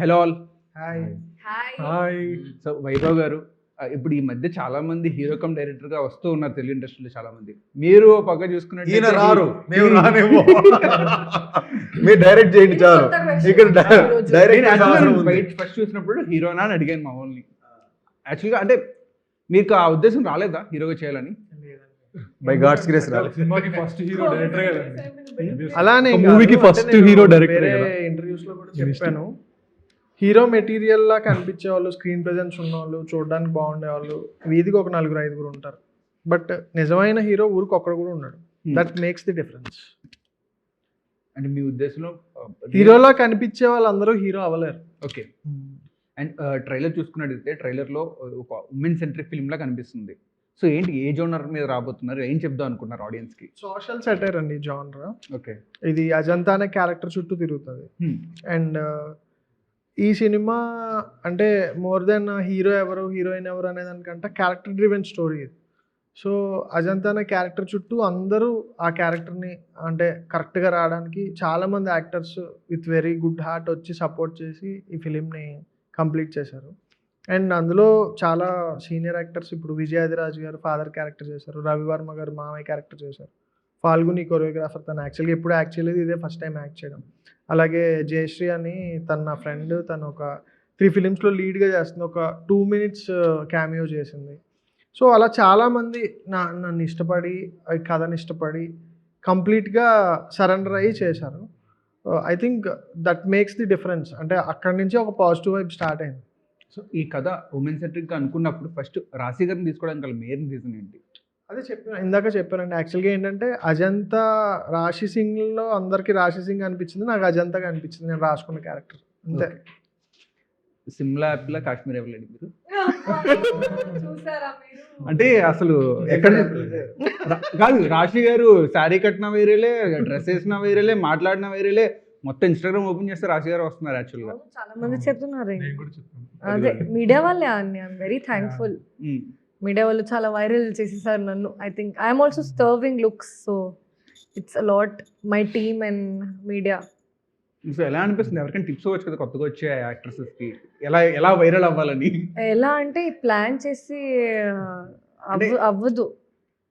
Hello all. Hi. Hi. So Vaibhav గారు, ఇప్పుడు ఈ మధ్య చాలా మంది హీరో కమ్ డైరెక్టర్ గా వస్తూ ఉన్నారు తెలుగు ఇండస్ట్రీలో చాలా మంది. మీరు ఓ పక్క ఈయన చూసుకున్నట్టు రారు, మేము రానేమో. మీరు డైరెక్ట్ చేయండి చాలు. ఇక్కడ డైరెక్ట్ ఫస్ట్ చూసినప్పుడు హీరోనా అని అడిగాను మా ఓన్లీ. యాక్చువల్గా అంటే మీకు ఆ ఉద్దేశం రాలేదా హీరోగా చేయాలని? బై గాడ్స్ గ్రేస్ రాలేదు. సినిమాకి ఫస్ట్ హీరో డైరెక్టర్ కదండి. అలానే మూవీకి ఫస్ట్ హీరో డైరెక్టర్ వేరే కదా. ఇంటర్వ్యూస్ లో కూడా చెప్పాను, హీరో మెటీరియల్ లా కనిపించే వాళ్ళు, స్క్రీన్ ప్రెజెన్స్ ఉన్న వాళ్ళు, చూడడానికి బాగుండే వాళ్ళు వీధికి ఒక 4-5 ఉంటారు. బట్ నిజమైన హీరో ఊరికి ఒక్కడు కూడా ఉన్నాడు. That makes the difference. అంటే మీ ఉద్దేశంలో హీరోలా కనిపించే వాళ్ళందరూ హీరో అవ్వలేరు. ఓకే. అండ్ ట్రైలర్ చూసుకున్నట్టయితే ట్రైలర్లో ఒక ఉమెన్ సెంట్రిక్ ఫిల్మ్ లా కనిపిస్తుంది. సో ఏంటి, ఏ జోనర్ మీద రాబోతున్నారు, ఏం చెప్దాం అనుకున్నారు ఆడియన్స్కి? సోషల్ సెటైర్ అండి జానర్. ఓకే. ఇది అజంతా అనే క్యారెక్టర్ చుట్టూ తిరుగుతుంది. అండ్ ఈ సినిమా అంటే మోర్ దెన్ హీరో ఎవరు హీరోయిన్ ఎవరు అనే దానికంటే క్యారెక్టర్ డ్రివెన్ స్టోరీ ఇది. సో అజంతా అనే క్యారెక్టర్ చుట్టూ అందరూ ఆ క్యారెక్టర్ని అంటే కరెక్ట్గా రావడానికి చాలామంది actors with very good heart వచ్చి సపోర్ట్ చేసి ఈ ఫిలింని కంప్లీట్ చేశారు. అండ్ అందులో చాలా సీనియర్ యాక్టర్స్, ఇప్పుడు విజయాదిరాజ్ గారు ఫాదర్ క్యారెక్టర్ చేశారు, రవివర్మ గారు మామయ్య క్యారెక్టర్ చేశారు, ఫాల్గుని కొరియోగ్రాఫర్, తను యాక్చువల్గా ఎప్పుడు యాక్ట్ చేయలేదు, ఇదే ఫస్ట్ టైం యాక్ట్ చేయడం. అలాగే జయశ్రీ అని తన నా ఫ్రెండ్, తను ఒక 3 ఫిలిమ్స్లో లీడ్గా చేస్తుంది, ఒక 2 minutes క్యామియో చేసింది. సో అలా చాలామంది నన్ను ఇష్టపడి, ఈ కథని ఇష్టపడి కంప్లీట్గా సరెండర్ అయ్యి చేశారు. I think that makes the difference. అంటే అక్కడి నుంచి ఒక పాజిటివ్ వైబ్ స్టార్ట్ అయింది. సో ఈ కథ ఉమెన్ సెంట్రిక్గా అనుకున్నప్పుడు ఫస్ట్ రాశి గారిని తీసుకోవడానికి గల మెయిన్ రీజన్ ఏంటి? అదే ఇందాక చెప్పానండి. యాక్చువల్గా ఏంటంటే అజంతా రాశి సింగ్లో అందరికీ రాశి సింగ్ అనిపించింది, నాకు అజంతాగా అనిపించింది నేను రాసుకున్న క్యారెక్టర్ అంతే. సిమ్లా యాప్లా కాశ్మీర్ ఎవరు మీరు? చూసారా మీరు? అంటే అసలు ఎక్కడ కాదు, రాశి గారు శారీ కట్టిన వేరేలే, డ్రెస్ వేసిన వేరేలే, మాట్లాడిన వేరేలే, మొత్తం ఇన్స్టాగ్రామ్ ఓపెన్ చేస్తే రాశి గారు వస్తున్నారు యాక్చువల్గా. చాలా మంది చెప్తున్నారు. నేను కూడా చెప్తాను. అదే మీడియా వాళ్ళే అండి. I'm very thankful. మీడియా వాళ్ళు చాలా వైరల్ చేసేసారు నన్ను. I think I'm also serving looks, so it's allot my team and media. So ఎలా అనిపిస్తుంది? ఎవరికైనా టిప్స్ వచ్చు కదా కొత్తగా వచ్చే యాక్ట్రెసెస్కి, ఎలా వైరల్ అవ్వాలని? ఎలా అంటే ప్లాన్ చేసి అవ్వదు.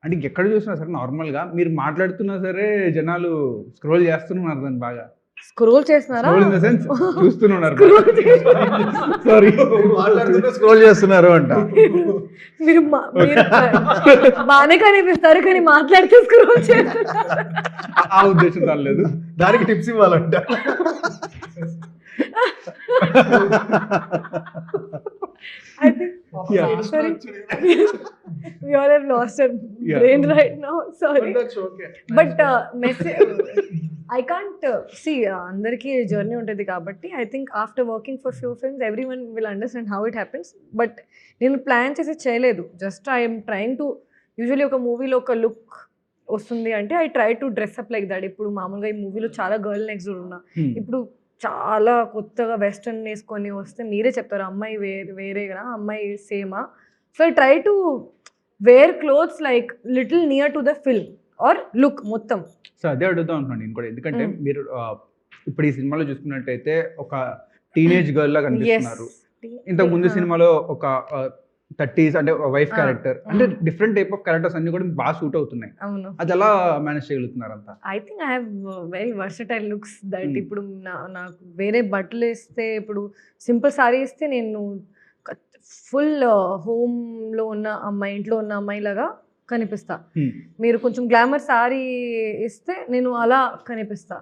అంటే ఎక్కడ చూసినా సరే నార్మల్గా మీరు మాట్లాడుతున్నా సరే జనాలు స్క్రోల్ చేస్తున్నారు దాన్ని బాగా. స్క్రోల్ చేస్తున్నారా? స్క్రోల్ ఇన్ ద సెన్స్ చూస్తున్నారు. సారీ, స్క్రోల్ చేస్తున్నారు అంట. మీరు బాగానే కనిపిస్తారు కానీ మాట్లాడితే స్క్రోల్ చేస్తున్నారు. ఆ ఉద్దేశం రాలేదు. దానికి tips ఇవ్వాలంట. I think sorry. We all have lost our brain right now. Sorry. But I can't see andarki journey untadi kabatti I think after working for few films everyone will understand how it happens. But nenu plan chesi cheyaledu. Just I am trying to usually oka movie lo oka look వస్తుంది అంటే I try to dress up like that. ఇప్పుడు మామూలుగా ఈ మూవీలో చాలా girl next door ఉన్నా, ఇప్పుడు చాలా కొత్తగా వెస్ట్రన్ వేసుకొని వస్తే మీరే చెప్తారు అమ్మాయి వేరే కదా, అమ్మాయి సేమా. So I try to wear clothes like little near to the film or look మొత్తం. సో అదే అడుగుదాం అనుకున్నాను నేను కూడా. ఎందుకంటే మీరు ఇప్పుడు ఈ సినిమాలో చూసుకున్నట్టయితే ఒక టీనేజ్ గర్ల్ లా కనిపిస్తున్నారు. ఇంతకు ముందు సినిమాలో ఒక 30s అంటే వైఫ్ క్యారెక్టర్, అంటే డిఫరెంట్ టైప్ ఆఫ్ క్యారెక్టర్స్ అన్ని కూడా బాగా సూట్ అవుతున్నాయి. అవును. అది ఎలా మేనేజ్ చేయగలుగుతున్నారు అంతా? I think I have very versatile looks that. ఇప్పుడు నాకు వేరే బట్టలు వేస్తే, ఇప్పుడు సింపుల్ సారీ వేస్తే నేను ఫుల్ హోమ్లో ఉన్న అమ్మాయి, ఇంట్లో ఉన్న అమ్మాయి లాగా కనిపిస్తా. మీరు కొంచెం గ్లామర్ సారీ ఇస్తే నేను అలా కనిపిస్తా.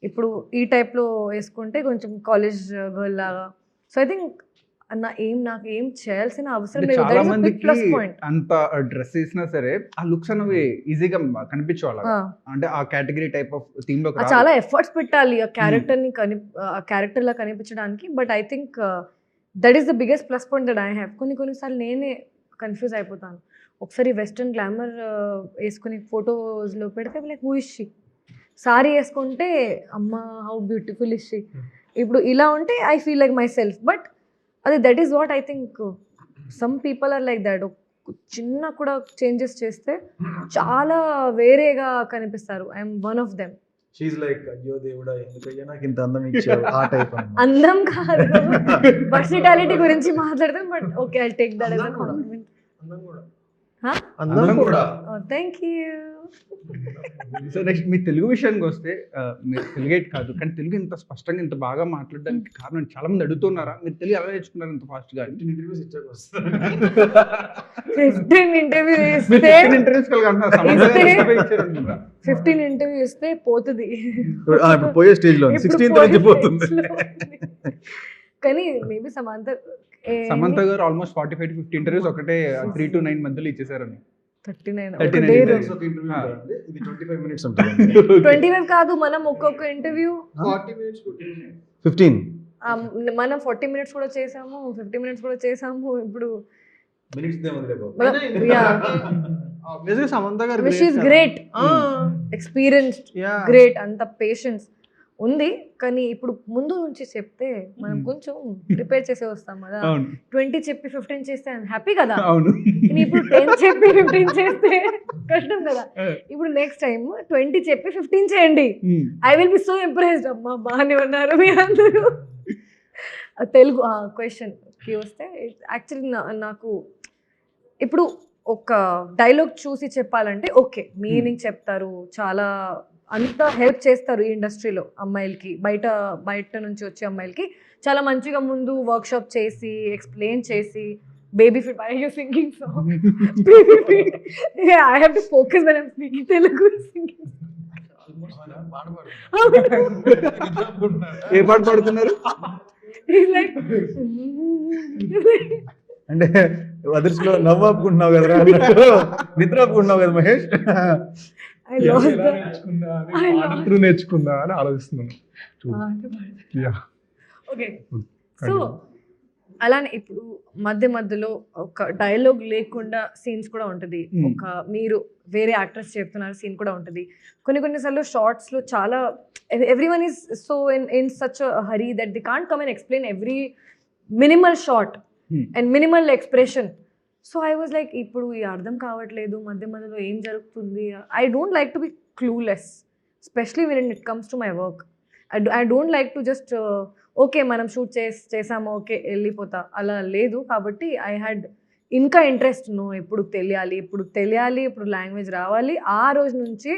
ఇప్పుడు ఈ టైప్లో వేసుకుంటే కొంచెం కాలేజ్ గర్ల్ లాగా. సో ఐ థింక్ నాకు ఏం చేయాల్సిన అవసరం లేదు. చాలా మందికి అంత డ్రెస్ వేసినా సరే ఆ లుక్స్ అనేవి ఈజీగా కనిపించేవాళ్ళ, అంటే ఆ కేటగిరీ టైప్ ఆఫ్ థీమ్ లో చాలా ఎఫర్ట్స్ పెట్టాలి ఆ క్యారెక్టర్ లా కనిపించడానికి. But I think that is the biggest plus point that I have. కొన్నిసార్లు నేనే కన్ఫ్యూజ్ అయిపోతాను. ఒకసారి వెస్ట్రన్ గ్లామర్ వేసుకుని ఫొటోస్లో పెడితే like who is she, sari వేసుకుంటే అమ్మ హౌ బ్యూటిఫుల్ ఇస్ షీ. ఇప్పుడు ఇలా ఉంటే I feel like myself. But అదే that is what I think some people are like that. చిన్న కూడా చేంజెస్ చేస్తే చాలా వేరేగా కనిపిస్తారు. I'm one of them. She like అయ్యో దేవుడా ఎందుకయ్యా నాకు ఇంత అందం ఇచ్చావు ఆ టైప్ అందం కాదు, వర్సిటాలిటీ గురించి మాట్లాడతాం. But okay, I take that as a compliment. అందం కూడా థ్యాంక్ యూ. సో నెక్స్ట్ మీ తెలుగు విషయానికి వస్తే మీరు తెలుగేట్ కాదు, కానీ తెలుగు ఇంత స్పష్టంగా ఇంత బాగా మాట్లాడడానికి కారణం చాలా మంది అడుగుతున్నారా, మీరు తెలుగు ఎలా నేర్చుకున్నారు ఇంత ఫాస్ట్ గా? ఇంటర్వ్యూస్ ఇచ్చాక వస్తాను 15 ఇంటర్వ్యూ ఇస్తే 15 ఇంటర్వ్యూ ఇస్తే పోతుంది. ఇప్పుడు పోయే స్టేజ్ లో 16th నుంచి పోతుంది. కానీ మేబీ సమంత గారు ఆల్మోస్ట్ 45 to 50 ఇంటర్వ్యూస్ ఒకటే 3 to 9 మధ్యలో ఇచ్చేసారని. 39 interviews. ఒక ఇంటర్వ్యూ ఉంటుంది, ఇది 25 minutes ఉంటుంది. 25 కాదు, మనం ఒక్కొక్క ఇంటర్వ్యూ 40 minutes 15 మనం 40 minutes కూడా చేసాము, 50 minutes కూడా చేసాము. ఇప్పుడు మినిట్స్ దేమొదిలే బాబు. ఆబ్వియస్లీ సమంత గారు which is great, experienced, Yeah. Great, అంత పేషెన్స్ ఉంది. కానీ ఇప్పుడు ముందు నుంచి చెప్తే మనం కొంచెం ప్రిపేర్ చేసే వస్తాం కదా. అవును 20 చెప్పి 15 చేస్తే హ్యాపీ కదా. అవును. కానీ ఇప్పుడు 10 చెప్పి 15 చేస్తే కష్టం కదా. ఇప్పుడు నెక్స్ట్ టైం 20 చెప్పి 15 చేయండి. I will be so impressed. అమ్మా బాగానే ఉన్నారు మీ అందరూ. తెలుగు క్వశ్చన్కి వస్తే యాక్చువల్లీ నాకు ఇప్పుడు ఒక డైలాగ్ చూసి చెప్పాలంటే ఓకే, మీనింగ్ చెప్తారు, చాలా అంతా హెల్ప్ చేస్తారు ఈ ఇండస్ట్రీలో అమ్మాయిలకి, బయట నుంచి వచ్చే అమ్మాయిలకి చాలా మంచిగా ముందు వర్క్షాప్ చేసి ఎక్స్ప్లెయిన్ చేసి baby fit. I you singing song baby fit. I have to focus when I'm speaking Telugu singing. ఏ పాట పాడుతున్నారు? అంటే అదర్స్లో నవ్వు ఆపుకుంటున్నావు కదా, నిద్ర ఆపుకుంటున్నావు కదా మహేష్. నేర్చుకుందా అని ఆలోచిస్తున్నాను. ఓకే, సో అలానే ఇప్పుడు మధ్యలో ఒక డైలాగ్ లేకుండా సీన్స్ కూడా ఉంటుంది. ఒక మీరు వేరే యాక్టర్స్ చెప్తున్నారు సీన్ కూడా ఉంటుంది. కొన్నిసార్లు షార్ట్స్లో చాలా everyone is so in such hurry that the can't come and explain every minimal short and minimal expression. So I was like ఇప్పుడు ఈ అర్థం కావట్లేదు, మధ్యలో ఏం జరుగుతుంది. I don't like to be clueless, especially when it comes to my work. I don't like to just okay మనం shoot చేసాము okay వెళ్ళిపోతా, అలా లేదు. కాబట్టి ఐ హ్యాడ్ ఇంకా ఇంట్రెస్ట్ ఇప్పుడు తెలియాలి, ఇప్పుడు లాంగ్వేజ్ రావాలి. ఆ రోజు నుంచి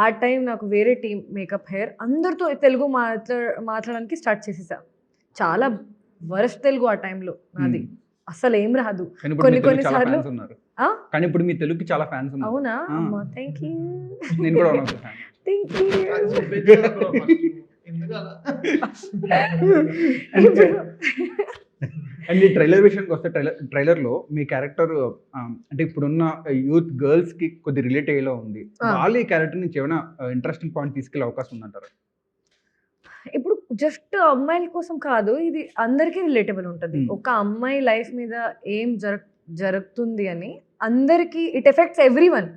ఆ టైం నాకు వేరే టీమ్ మేకప్ హెయిర్ అందరితో తెలుగు మాట్లాడడానికి స్టార్ట్ చేసేసా. చాలా వరస్ట్ తెలుగు ఆ టైంలో నాది, అసలు ఏం రాదు. కొన్నిసార్లు కానీ ఇప్పుడు మీ తెలుగుకి చాలా ఫ్యాన్స్ ఉన్నారు. అవునా అమ్మా, థ్యాంక్ యూ. నేను కూడా ఉన్నాను ఫ్యాన్. Thank you. అండ్ ఈ ట్రైలర్ విషయానికి వస్తే ట్రైలర్లో మీ క్యారెక్టర్ అంటే ఇప్పుడున్న యూత్ గర్ల్స్ కి కొద్ది రిలేట్ అయ్యేలా ఉంది. వాళ్ళు ఈ క్యారెక్టర్ నుంచి ఏమైనా ఇంట్రెస్టింగ్ పాయింట్ తీసుకెళ్లే అవకాశం ఉందంటారు? ఇప్పుడు జస్ట్ అమ్మాయిల కోసం కాదు, ఇది అందరికీ రిలేటబుల్ ఉంటుంది. ఒక అమ్మాయి లైఫ్ మీద ఏం జరుగుతుంది అని అందరికీ it affects everyone.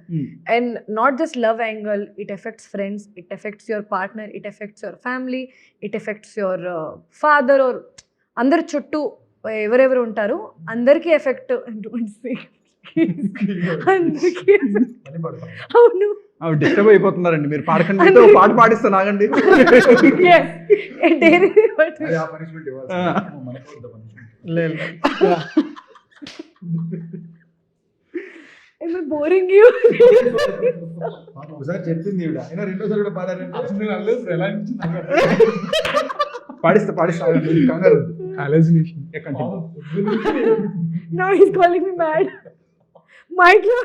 And not just love angle, it affects friends, it affects your partner, it affects your family, it affects your father or అందరు చుట్టూ ఎవరెవరు ఉంటారు అందరికీ ఎఫెక్ట్. అందరికీ అవును. డిస్టర్బ్ అయిపోతున్నారండి మీరు, పాడకండి. పాట పాడిస్తాను ఆగండి. బోరింగ్ ఒకసారి చెప్పింది అయినా రెండోసారి కూడా పాడారంటే పాడిస్తా కంగారు. Now he's calling me mad. Mic లో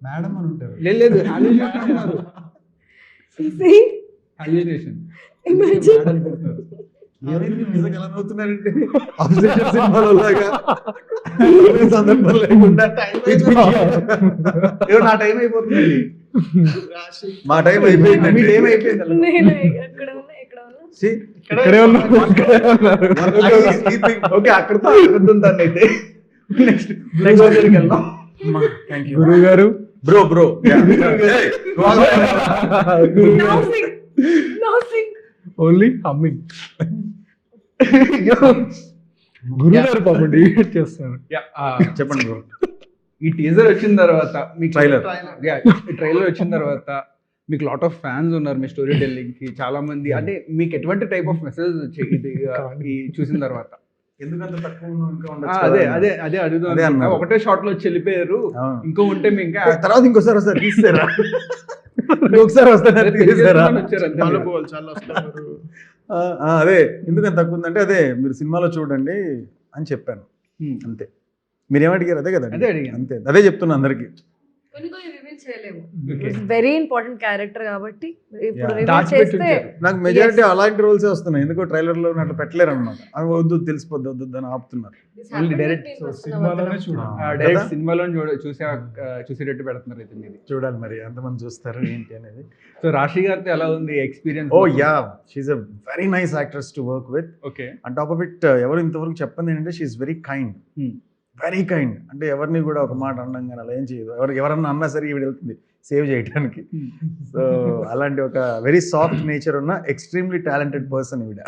మేడం అని ఉంటారు. లేదు హాల్యూసినేషన్. నిజంగా ఎలా నవ్వుతున్నారంటే అబ్జెక్షన్ సినిమాలో లాగా సందర్భం లేకుండా నా టైం అయిపోతుంది. మా టైం అయిపోయింది. మీ టైం అయిపోయింది. నేను ఎక్కడ ఉన్నా ఇక్కడే ఉన్నా. ఓకే, అక్కడతో దాన్ని అయితే నెక్స్ట్ దగ్గరికి వెళ్దాం. గురువు గారు బ్రో ఓన్లీ హమ్మింగ్. గురువు గారు పాపం డిలీట్ చేస్తారు. చెప్పండి బ్రో. ఈ టీజర్ వచ్చిన తర్వాత మీకు Trailer. ట్రైలర్ వచ్చిన తర్వాత మీకు లాట్ ఆఫ్ ఫ్యాన్స్ ఉన్నారు మీ స్టోరీ టెల్లింగ్ కి చాలా మంది. అంటే మీకు ఎటువంటి టైప్ ఆఫ్ మెసేజ్ ఇది ఈ చూసిన తర్వాత? ఎందుకంత తక్కువ ఉన్నావు, ఇంకా ఉండొచ్చు అదే కదా అదే అన్నారు. అదే అడుగుదాం అదే అనుకున్నా. అన్నారు. ఒకటే షాట్ లో వచ్చి వెళ్ళిపోయారు, అవును. ఇంకో ఉంటే మీ ఇంకా తర్వాత ఇంకోసారి వస్తారు తీస్తారా ఇంకొకసారి వస్తారు తీస్తారా వచ్చారు అంతే. చాలా పోవాలి, చాలా వస్తున్నారు. అదే ఎందుకంత తక్కువ ఉందంటే అదే మీరు సినిమాలో చూడండి అని చెప్పాను అంతే. మీరు ఏమడిగారు అదే కదా అదే అడిగాను. అంతే అదే చెప్తున్నా అందరికి. కొన్ని రివీల్ చేయలేము. Okay. వెరీ ఇంపార్టెంట్ క్యారెక్టర్ కాబట్టి ఇప్పుడు Yeah. రివీల్ దాచిపెట్టి చేస్తే ఉంచారు. నాకు మెజారిటీ అలాంటి రోల్సే వస్తున్నాయి, ఎందుకో ట్రైలర్ లో అట్లా పెట్టలేరు అనమాట. అవి వద్దు తెలిసిపోద్ది వద్దు అని ఆపుతున్నారు. Only direct. సినిమాలోనే చూడాలి. డైరెక్ట్ సినిమాలో చూసేటట్టు పెడుతున్నారు అయితే మీది. చూడాలి మరి ఎంతమంది చూస్తారు ఏంటి అనేది. సో రాశి గారితో ఎలా ఉంది experience? Oh yeah, she's a very nice actress to work with. Okay. On top of it ఎవరు ఇంతవరకు చెప్పండి ఏంటంటే she's very kind, very kind. అంటే ఎవరిని కూడా ఒక మాట అనడం కానీ అలా ఏం చేయదు. ఎవరన్నా అన్నా సరే ఈవిడ వెళ్తుంది సేవ్ చేయడానికి. సో అలాంటి ఒక వెరీ సాఫ్ట్ నేచర్ ఉన్న ఎక్స్ట్రీమ్లీ టాలెంటెడ్ పర్సన్ ఈవిడ.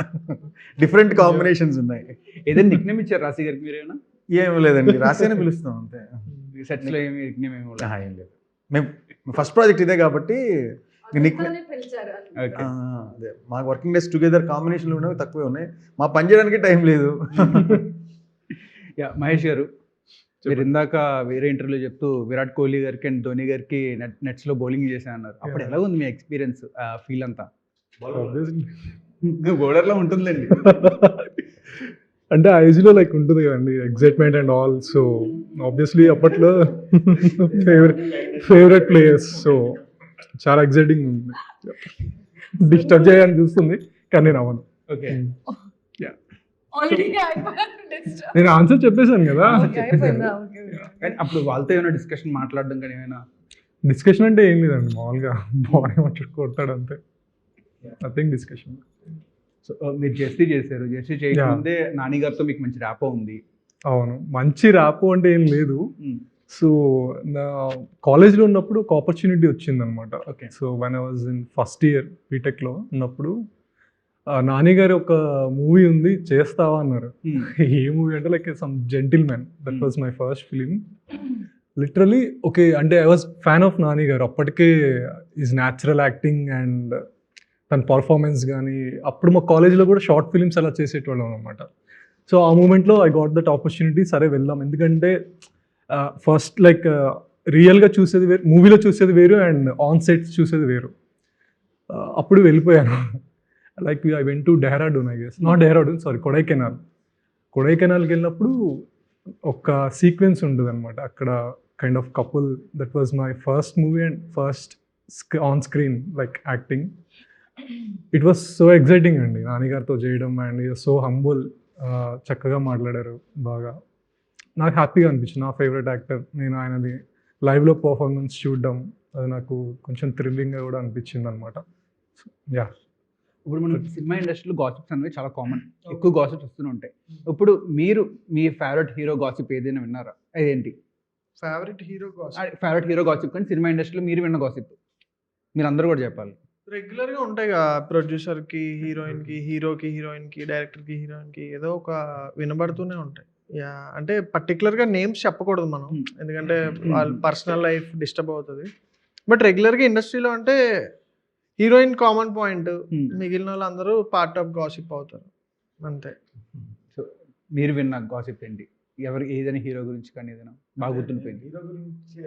డిఫరెంట్ కాంబినేషన్స్ ఉన్నాయి. ఏదైనా నిక్నేమ్ ఇచ్చారు రాశి గారికి మీరేనా? ఏం లేదండి, రాసేనే పిలుస్తాం అంతే. సెట్స్ లో ఏమి నిక్నేమ్ ఏమి ఉండదు. ఏం లేదు, మేము ఫస్ట్ ప్రాజెక్ట్ ఇదే కాబట్టి పిలిచారు. ఓకే. అదే మాకు వర్కింగ్ డేస్ టుగెదర్ కాంబినేషన్లు ఉన్నవి తక్కువే ఉన్నాయి, మా పని చేయడానికి టైం లేదు. యా, మహేష్ గారు మీరు ఇందాక వేరే ఇంటర్వ్యూలో చెప్తూ విరాట్ కోహ్లీ గారికి అండ్ ధోని గారికి నెట్స్ లో బౌలింగ్ చేశాను అన్నారు. అప్పుడు ఎలా ఉంది మీ ఎక్స్పీరియన్స్, ఫీల్ అంతా? బౌలర్ లో ఉంటుందండి. అంటే ఆ ఏజ్లో లైక్ ఉంటుంది కదండి excitement and all. So obviously అప్పట్లో ఫేవరెట్ ప్లేయర్స్, సో చాలా ఎగ్జైటింగ్ ఉంది. డిస్టర్బ్ చేయని చూస్తుంది కానీ నేను అవను. ఓకే. ఆల్రెడీ నేను ఆన్సర్ చెప్పేశాను కదా. కానీ అప్పుడు వాళ్ళతో ఏమైనా డిస్కషన్ మాట్లాడడం కానీ ఏమైనా? డిస్కషన్ అంటే ఏం లేదండి, మామూలుగా బాడీ మట్టి కొడతాడు అంతే, నథింగ్ డిస్కషన్. సో మీరు జెర్సీ చేశారు, జెర్సీ చేయకముందే నాని గారితో మీకు మంచి ర్యాపో ఉంది. అవును, మంచి ర్యాపో అంటే ఏం లేదు. సో నా కాలేజ్లో ఉన్నప్పుడు ఒక ఆపర్చునిటీ వచ్చిందనమాట. Okay. So when I was in first year బీటెక్లో ఉన్నప్పుడు నాని గారి ఒక మూవీ ఉంది చేస్తావా అన్నారు. ఏ మూవీ అంటే like some gentleman, that was my first film. Literally okay అంటే I was fan of Nani గారు. అప్పటికే ఈజ్ న్యాచురల్ యాక్టింగ్ అండ్ తన పర్ఫార్మెన్స్ కానీ, అప్పుడు మా కాలేజ్లో కూడా షార్ట్ ఫిలిమ్స్ అలా చేసేటోళ్ళం అనమాట. సో ఆ మూమెంట్లో ఐ గాట్ దట్ ఆపర్చునిటీ, సరే వెళ్దాం. ఎందుకంటే ఫస్ట్ లైక్ రియల్గా చూసేది వేరు, మూవీలో చూసేది వేరు అండ్ ఆన్ సెట్స్ చూసేది వేరు. అప్పుడు వెళ్ళిపోయాను. Like I went to Dehradun, I guess not Dehradun, sorry కొడైకెనాల్కి వెళ్ళినప్పుడు ఒక సీక్వెన్స్ ఉంటుంది అనమాట అక్కడ, kind of couple. That was my first movie and first on screen like acting. It was so exciting అండి నాన్నగారితో చేయడం. అండ్ సో హంబుల్, చక్కగా మాట్లాడారు బాగా. నాకు హ్యాపీగా అనిపించింది, నా ఫేవరెట్ యాక్టర్. నేను ఆయనది లైవ్లో పర్ఫార్మెన్స్ చూడడం అది నాకు కొంచెం థ్రిల్లింగ్గా కూడా అనిపించింది అనమాట. యా. ఇప్పుడు మన సినిమా ఇండస్ట్రీలో గాసిప్స్ అనేవి చాలా కామన్, ఎక్కువ గాసిప్స్ వస్తూనే ఉంటాయి. ఇప్పుడు మీరు మీ ఫేవరెట్ హీరో గాసిప్ ఏదైనా విన్నారా? అదేంటి favourite hero favourite hero gossip? కానీ సినిమా ఇండస్ట్రీలో మీరు విన్న గాసిప్ మీరు అందరూ కూడా చెప్పాలి. రెగ్యులర్గా ఉంటాయి కదా, ప్రొడ్యూసర్కి హీరోయిన్కి, హీరోకి హీరోయిన్కి, డైరెక్టర్కి హీరోయిన్కి ఏదో ఒక వినబడుతూనే ఉంటాయి. యా, అంటే పర్టికులర్గా నేమ్స్ చెప్పకూడదు మనం, ఎందుకంటే వాళ్ళ పర్సనల్ లైఫ్ డిస్టర్బ్ అవుతుంది. బట్ రెగ్యులర్గా ఇండస్ట్రీలో అంటే హీరోయిన్ కామన్ పాయింట్, మిగిలిన వాళ్ళందరూ పార్ట్ ఆఫ్ గాసిప్ అవుతారు అంతే. సో మీరు విన్న గాసిప్ ఏంటి? ఎవరు ఏదైనా హీరో గురించి కానీ ఏదైనా బాగా గుర్తుండిపోయింది? హీరో గురించి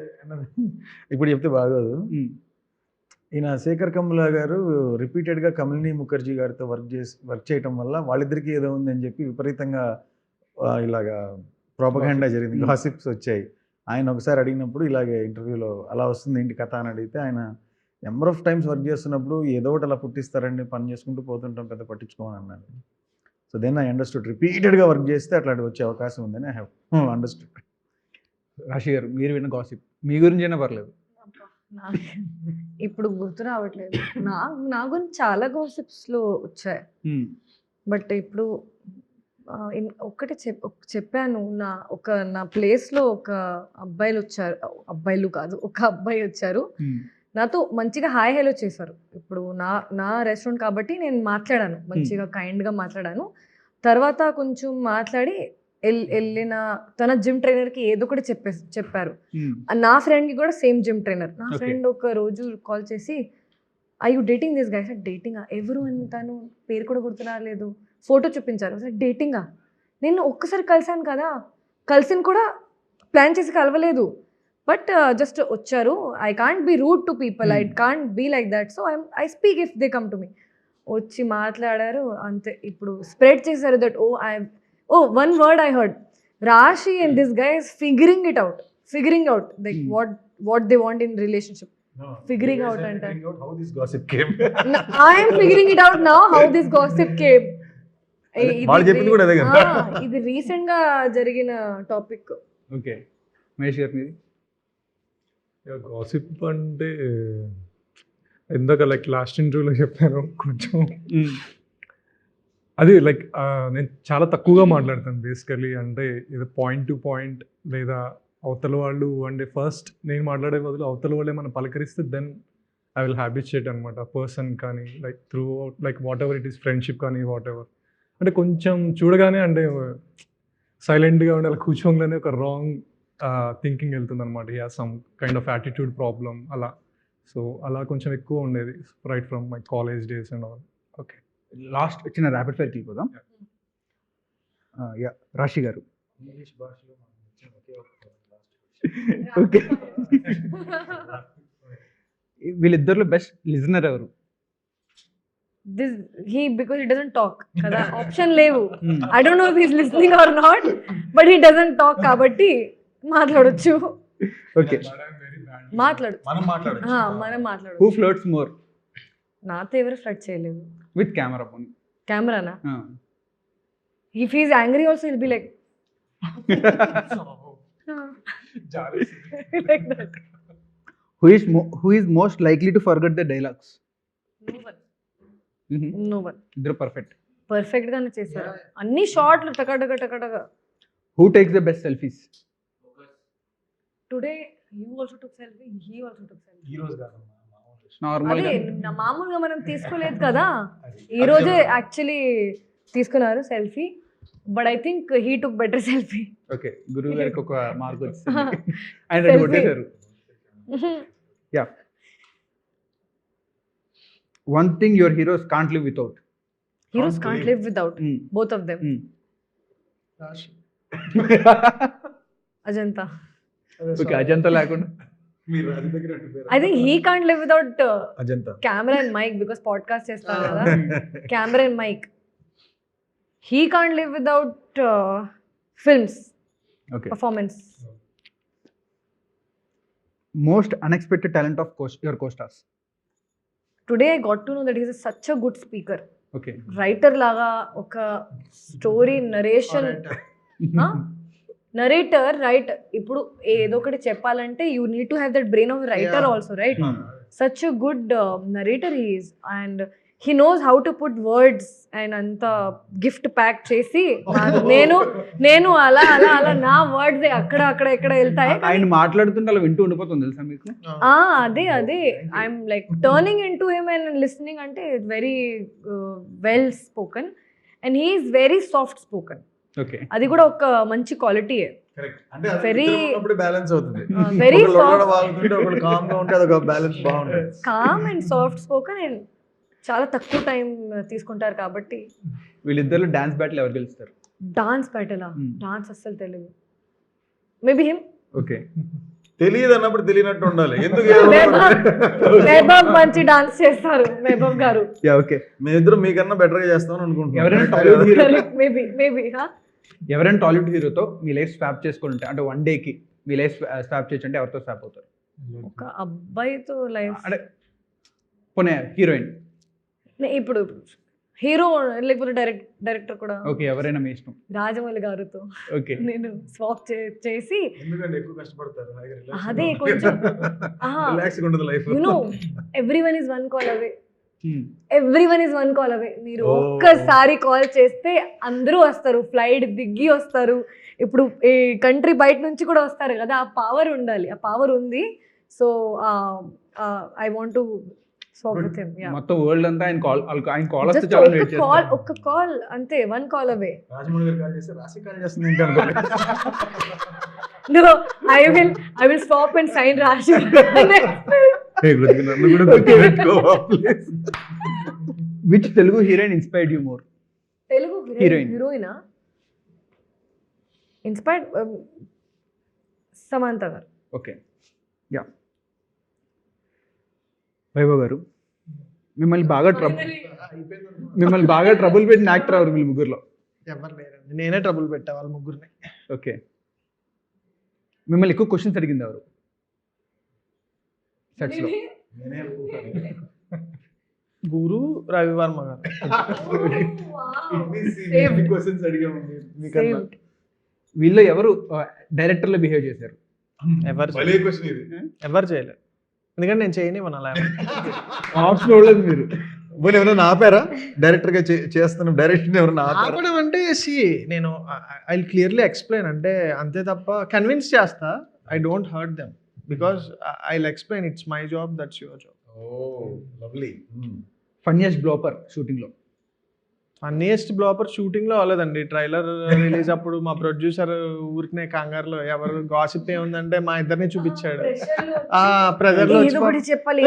ఇప్పుడు చెప్తే బాగోదు. ఈయన శేఖర్ కమ్ములా గారు రిపీటెడ్గా కమలిని ముఖర్జీ గారితో వర్క్ చేయటం వల్ల వాళ్ళిద్దరికీ ఏదో ఉంది అని చెప్పి విపరీతంగా ఇలాగా ప్రోపగండా జరిగింది, గాసిప్స్ వచ్చాయి. ఆయన ఒకసారి అడిగినప్పుడు ఇలాగే ఇంటర్వ్యూలో అలా వస్తుంది ఏంటి కథ అని అడిగితే, ఆయన నెంబర్ ఆఫ్ టైమ్స్ వర్క్ చేస్తున్నప్పుడు ఏదో ఒకటి అలా పుట్టిస్తారండి, పని చేసుకుంటూ పోతుంటాం, పెద్ద పట్టించుకోమని అన్నారు. సో దెన్ ఐ అండర్స్టూడ్, రిపీటెడ్గా వర్క్ చేస్తే అట్లాంటి వచ్చే అవకాశం ఉందని ఐ హ్యావ్ అండర్స్టూడ్. రాశి గారు మీరు విన్న గాసిప్ మీ గురించి అయినా పర్లేదు. ఇప్పుడు గుర్తు రావట్లేదు. నా గురించి చాలా గాసిప్స్లో వచ్చాయి. బట్ ఇప్పుడు ఒక్కటే చెప్పాను, నా ప్లేస్లో ఒక అబ్బాయిలు వచ్చారు, అబ్బాయిలు కాదు ఒక అబ్బాయి వచ్చారు, నాతో మంచిగా హాయ్ హెలో చేశారు. ఇప్పుడు నా రెస్టారెంట్ కాబట్టి నేను మాట్లాడాను, మంచిగా కైండ్గా మాట్లాడాను. తర్వాత కొంచెం మాట్లాడి వెళ్ళిన తన జిమ్ ట్రైనర్కి ఏదో ఒకటి చెప్పారు. నా ఫ్రెండ్కి కూడా సేమ్ జిమ్ ట్రైనర్. నా ఫ్రెండ్ ఒక రోజు కాల్ చేసి I you dating this guys? డేటింగా? ఎవరు అని తను పేరు కూడా గుర్తురాలేదు. ఫోటో చూపించారు. డేటింగా? నేను ఒక్కసారి కలిసాను కదా, కలిసిన కూడా ప్లాన్ చేసి కలవలేదు, బట్ జస్ట్ వచ్చారు. I can't be rude to people, I can't be like that, so I speak if they come to me. వచ్చి మాట్లాడారు అంతే. ఇప్పుడు స్ప్రెడ్ చేశారు that one word I heard, Raashi and this guy is figuring out like what they want in relationship. Figuring out and how this gossip came. I am figuring it out now how this gossip came. వాళ్ళు చెప్పింది కూడా అదే కదా. ఇది recent గా జరిగిన topic. Okay, Mahesh గారు మీది? గాసిప్ అంటే ఇందాక లైక్ లాస్ట్ ఇంటర్వ్యూలో చెప్పాను కొంచెం, అది లైక్ నేను చాలా తక్కువగా మాట్లాడతాను బేసికలీ. అంటే ఇది పాయింట్ టు పాయింట్, లేదా అవతల వాళ్ళు అంటే ఫస్ట్ నేను మాట్లాడే బదులు అవతల వాళ్ళే మనం పలకరిస్తే దెన్ ఐ విల్ హ్యాబిచుయేట్ అనమాట పర్సన్ కానీ like through out like what ever it is, friendship కానీ వాట్ ఎవర్. అంటే కొంచెం చూడగానే అంటే సైలెంట్గా ఉండి అలా కూర్చోగానే ఒక రాంగ్ థింకింగ్ వెళ్తుంది అనమాట. Yeah some kind of attitude problem అలా. సో అలా కొంచెం ఎక్కువ ఉండేది right from my college days and all. Okay, last చిన్న ర్యాపిడ్ ఫైర్ వెళ్ళిపోదాం. యా, రాశి గారు. ఇంగ్లీష్ భాషలో ఓకే, వీళ్ళిద్దరిలో బెస్ట్ లిజనర్ ఎవరు? Because he doesn't talk kada, option levu. I don't know if he's listening or not, but he doesn't talk kabatti మాట్లాడొచ్చు. Okay, మాట్లాడు, మనం మాట్లాడొచ్చు. మనం మాట్లాడు. Who flirts more? నాతో ఎవరు ఫ్లర్ట్ చేయలేదు విత్ కెమెరా ఫోన్. కెమెరానా? if he is angry also he'll be like like that. Who is most likely to forget the dialogues? No one. ఇద్దరు పర్ఫెక్ట్. పర్ఫెక్ట్ గానే చేశారు అన్ని షార్ట్లు టకటక. Who takes the best selfies? Today you also took selfie, he also took selfie. ఈ రోజు కాదు, normal అదే మామూలుగా మనం తీసుకోలేదు కదా, ఈ రోజే యాక్చువల్లీ తీసుకున్నారు selfie, but I think he took better selfie. Okay, గురువు గారికి ఒక మార్క్ వచ్చింది. ఆయన రెండు కొట్టేశారు. Yeah, one thing your heroes can't live without. Heroes can't live without both of them. Ajanta. Okay, Ajanta లేకుండా మీరు అది దగ్గర ఉండిపోయారు. I think he can't live without Ajanta camera and mic because podcast చేస్తాను కదా, camera and mic. He can't live without films, okay. performance. Most unexpected talent of your co-stars. Today I got to know that he is such a good speaker. Okay, writer లాగా ఒక story narration, narrator right. ఇప్పుడు ఏదో ఒకటి చెప్పాలంటే you need to have that brain of writer also, right? Such a good narrator he is, and he knows how to put words and అంత gift pack చేసి నేను అలా అలా అలా నా వర్డ్స్ అక్కడ అక్కడ ఎక్కడ వెళ్తాయి. ఆయన మాట్లాడుతుంటే అలా వింటూ ఉండిపోతుంది తెలుసా మీకు? అదే I'm like turning in to him and listening. అంటే very well spoken and he is very soft spoken. Okay, అది కూడా ఒక మంచి క్వాలిటీయే. అంటే Very- బ్యాలెన్స్ అవుతుంది. వెరీ ఒకళ్ళు సాఫ్ట్, లోడడ వాగుతుంటే ఒకళ్ళు కామ్ గా ఉంటే అదొక బ్యాలెన్స్ బాగుంటుంది. Calm and soft spoken and చాలా తక్కువ టైం తీసుకుంటారు కాబట్టి. వీళ్ళిద్దరు డాన్స్ బ్యాటిల్ ఎవరు గెలుస్తారు? డాన్స్ పెట్టలా, డాన్స్ అస్సలు తెలియదు. Maybe him. ఓకే, తెలియదు అన్నప్పుడు తెలియనట్టు ఉండాలి. ఎందుకు వైభవ్ మంచి డాన్స్ చేస్తారు, వైభవ్ గారు. Yeah, okay. మేమిద్దరం మీకన్నా బెటర్ గా చేస్తామని ఎవరైనా టాలీవుడ్ అనుకుంటున్నాం. హీరో, మేబీ ఎవరైనా టాలీవుడ్ హీరోతో మీ లైఫ్ స్వాప్ చేసుకుంటే, అంటే వన్ డేకి మీ లైఫ్ స్వాప్ చేయొచ్చు అంటే ఎవరితో స్వాప్ అవుతారు? ఒక అబ్బాయితో లైఫ్ అంటే పోనీ హీరోయిన్. ఇప్పుడు హీరో లేకపోతే డైరెక్టర్ కూడా ఓకే, ఎవరైనా మీ ఇష్టం. రాజమౌళి గారితో ఓకే, నేను స్వాప్ చేసి, ఎందుకంటే ఎక్కువ కష్టపడతారు. అదే కొంచెం రిలాక్స్ గా ఉండదు life. Everyone is one call away. మీరు ఒక్కసారి కాల్ చేస్తే అందరూ వస్తారు, ఫ్లైట్ దిగి వస్తారు. ఇప్పుడు ఈ కంట్రీ బయట నుంచి కూడా వస్తారు కదా, ఆ పవర్ ఉండాలి. ఆ పవర్ ఉంది. So I want to Swap with him. Yeah. మొత్తం వరల్డ్ అంతా ఆయన కాల్ వస్తే Just చాలా ఒక్క వెయిట్ call, చేస్తారు. ఒక్క call అంతే, one call away. రాజమౌళి గారు కాల్ చేస్తే రాశి కాల్ చేస్తుంది ఏంటి అనుకోండి. No, I will stop and sign Rashi. Hey, Krutika, నన్ను కూడా గుర్తుపెట్టుకో, please. Which Telugu heroine inspired you more? Telugu Heroine. హీరోయినా ఇన్స్పైర్డ్ సమంత గారు. Okay, yeah. వైభవ్ గారు, మిమ్మల్ని బాగా ట్రబుల్ పెట్టిన యాక్టర్ ఎవరు వీళ్ళు ముగ్గురులో? ఎవరు లేరండి, నేనే ట్రబుల్ పెట్టా వాళ్ళ ముగ్గురిని. ఓకే, మిమ్మల్ని ఎక్కువ క్వశ్చన్స్ అడిగింది ఎవరు సెట్స్లో? గురు రవివర్మ గారు. వీళ్ళు ఎవరు డైరెక్టర్లో బిహేవ్ చేశారు? ఎవరు చేయలేదు, ఎందుకంటే నేను చేయనివ్వను అలా. ఆప్షన్ ఇవ్వలేదు మీరు. పోనీ ఎవరైనా ఆపారా? డైరెక్టర్ గా చేస్తున్న డైరెక్షన్ ఎవరైనా ఆపారా? ఆపడం అంటే నేను ఐ క్లియర్లీ ఎక్స్ప్లెయిన్, అంటే అంతే తప్ప కన్విన్స్ చేస్తా. I don't hurt them because I explain it's my job, that's your job. Lovely. Funniest blooper shooting లో? ఫన్నీయెస్ట్ బ్లాపర్ షూటింగ్ లో అవ్వలేదండి. ట్రైలర్ రిలీజ్ అప్పుడు మా ప్రొడ్యూసర్ ఊరికినే కంగారులో ఎవరు గాసిప్ ఏముందంటే మా ఇద్దరిని చూపించాడు. ప్రెజర్ లో ఏదో ఒకటి చెప్పాలి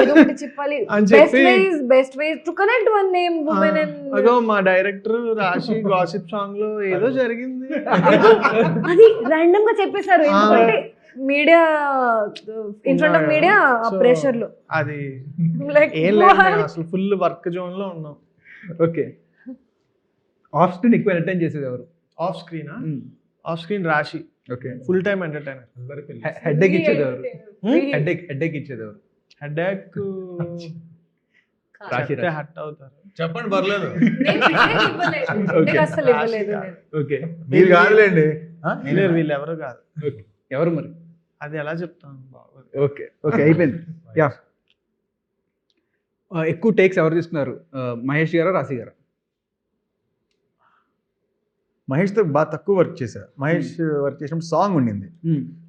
అని చెప్పి best ways to connect one name women and అదో మా డైరెక్టర్ రాశి గాసిప్ సాంగ్ లో ఏదో జరిగింది అది రాండమ్ గా చెప్పేశారు. ఎందుకంటే media in front of media pressure లో అది లైక్ ఏం లేదు, అసలు ఫుల్ వర్క్ జోన్ లో ఉన్నాం. ఓకే, ఆఫ్ స్క్రీన్ ఎక్కువ ఎంటర్టైన్ చేసేది ఎవరు? ఆఫ్ స్క్రీన్ రాశి. Okay, full time entertainer. Headache ఇచ్చేది ఎవరు? హెడ్ఏక్ ఇచ్చేది ఎవరు? హెడ్ఏక్ రాశి హట్ అవుతారు. చెప్పండి, పర్లేదు. అసలు ఇవ్వలేదు నేను. ఓకే, మీరు కాదులేండి. వీళ్ళు ఎవరు కాదు. ఎవరు మరి? అది ఎలా చెప్తాను? ఓకే ఓకే, అయిపోయింది. యా, ఎక్కువ టేక్స్ ఎవరు తీసుకున్నారు, మహేష్ గారా రాశి గారా? మహేష్తో బాగా తక్కువ వర్క్ చేశా. మహేష్ వర్క్ చేసినప్పుడు సాంగ్ ఉండింది,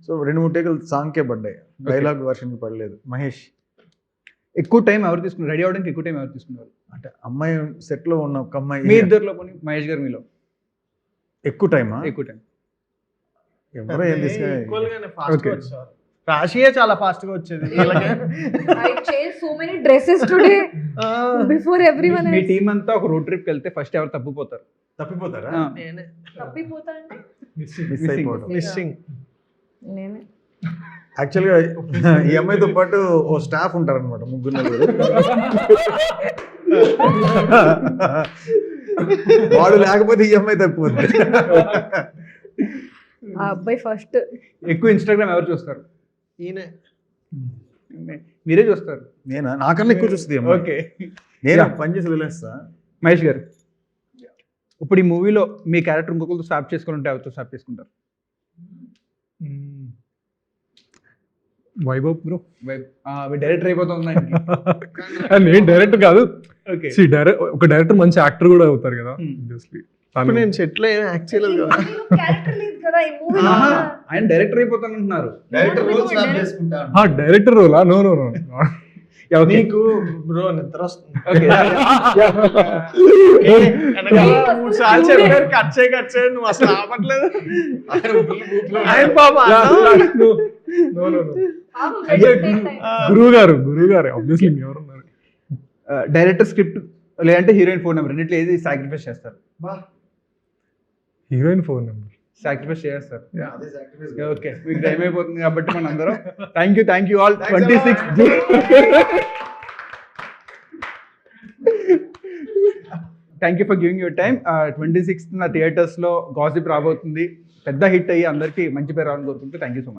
సో 2-3 టేకులు సాంగ్కే పడ్డాయి, డైలాగ్ వర్షన్కి పడలేదు. మహేష్ ఎక్కువ టైం ఎవరు తీసుకున్నారు? రెడీ అవడానికి ఎక్కువ టైం ఎవరు తీసుకున్నారు? అంటే అమ్మాయి సెట్లో ఉన్న ఒక అమ్మాయి. మీ ఇద్దరిలో పోనీ మహేష్ గారు మీలో ఎక్కువ టైమా? ఎక్కువ టైం ఎవరో ఏం Okay. రాశియే చాలా ఫాస్ట్ గా వచ్చేది. I changed so many dresses today before everyone me else. Team అంతా ఒక రోడ్ ట్రిప్ వెళ్తే ఫస్ట్ ఎవరు తప్పిపోతారు? తప్పిపోతారా? నేనే తప్పిపోతా అంటే మిస్ అయిపోవడం. మిస్సింగ్. నేనే. యాక్చువల్గా ఈ అమ్మాయితో పాటు ఓ స్టాఫ్ ఉంటారనమాట, 3-4. వాడు లేకపోతే ఈ అమ్మాయి తప్పిపోతుంది. ఆ అబ్బాయి ఫస్ట్. ఎక్కువ ఇన్స్టాగ్రామ్ ఎవరు చూస్తారు? ఈయనే. మీరే చూస్తారు? నేనా? నాకన్నా ఎక్కువ చూస్తుంది ఈ అమ్మాయి. ఓకే, నేను పని చేసి వదిలేస్తా. మహేష్ గారు, ఇప్పుడు ఈ మూవీలో మీ క్యారెక్టర్ ఇంకొకరితో స్వాప్ చేసుకుంటే ఎవరితో స్వాప్ చేసుకుంటారు? వైభవ్ బ్రో. డైరెక్టర్ అయిపోతుంది. నేను డైరెక్టర్ కాదు. ఓకే, ఒక డైరెక్టర్ మంచి యాక్టర్ కూడా అవుతారు కదా. ఆబ్వియస్లీ ఇప్పుడు నేను సెటిల్ అయ్యాను యాక్చువల్ గా. క్యారెక్టర్ లేదు కదా ఈ మూవీ. ఆయన డైరెక్టర్ అయిపోతాను అంటున్నారు. డైరెక్టర్ రోలా? No no no. నీకు బ్రో నిద్ర వస్తుంది. కట్ చేయి నువ్వు అసలు ఆపట్లేదు. గురువు గారు ఆబ్వియస్లీ ఎవరున్నారు? డైరెక్టర్ స్క్రిప్ట్ లేదంటే హీరోయిన్ ఫోన్ నెంబర్, రెండిట్లో ఏది సాక్రిఫైస్ చేస్తారు? హీరోయిన్ ఫోన్ నెంబర్ సాక్రిఫైస్ చేస్తారు. ఓకే, మీకు టైం అయిపోతుంది కాబట్టి మన అందరం thank you all. 26 thank you for giving your time. 26th థియేటర్స్లో గాసిప్ రాబోతుంది. పెద్ద హిట్ అయ్యి అందరికీ మంచి పేరు రావాలని కోరుకుంటూ థ్యాంక్ యూ సో మచ్.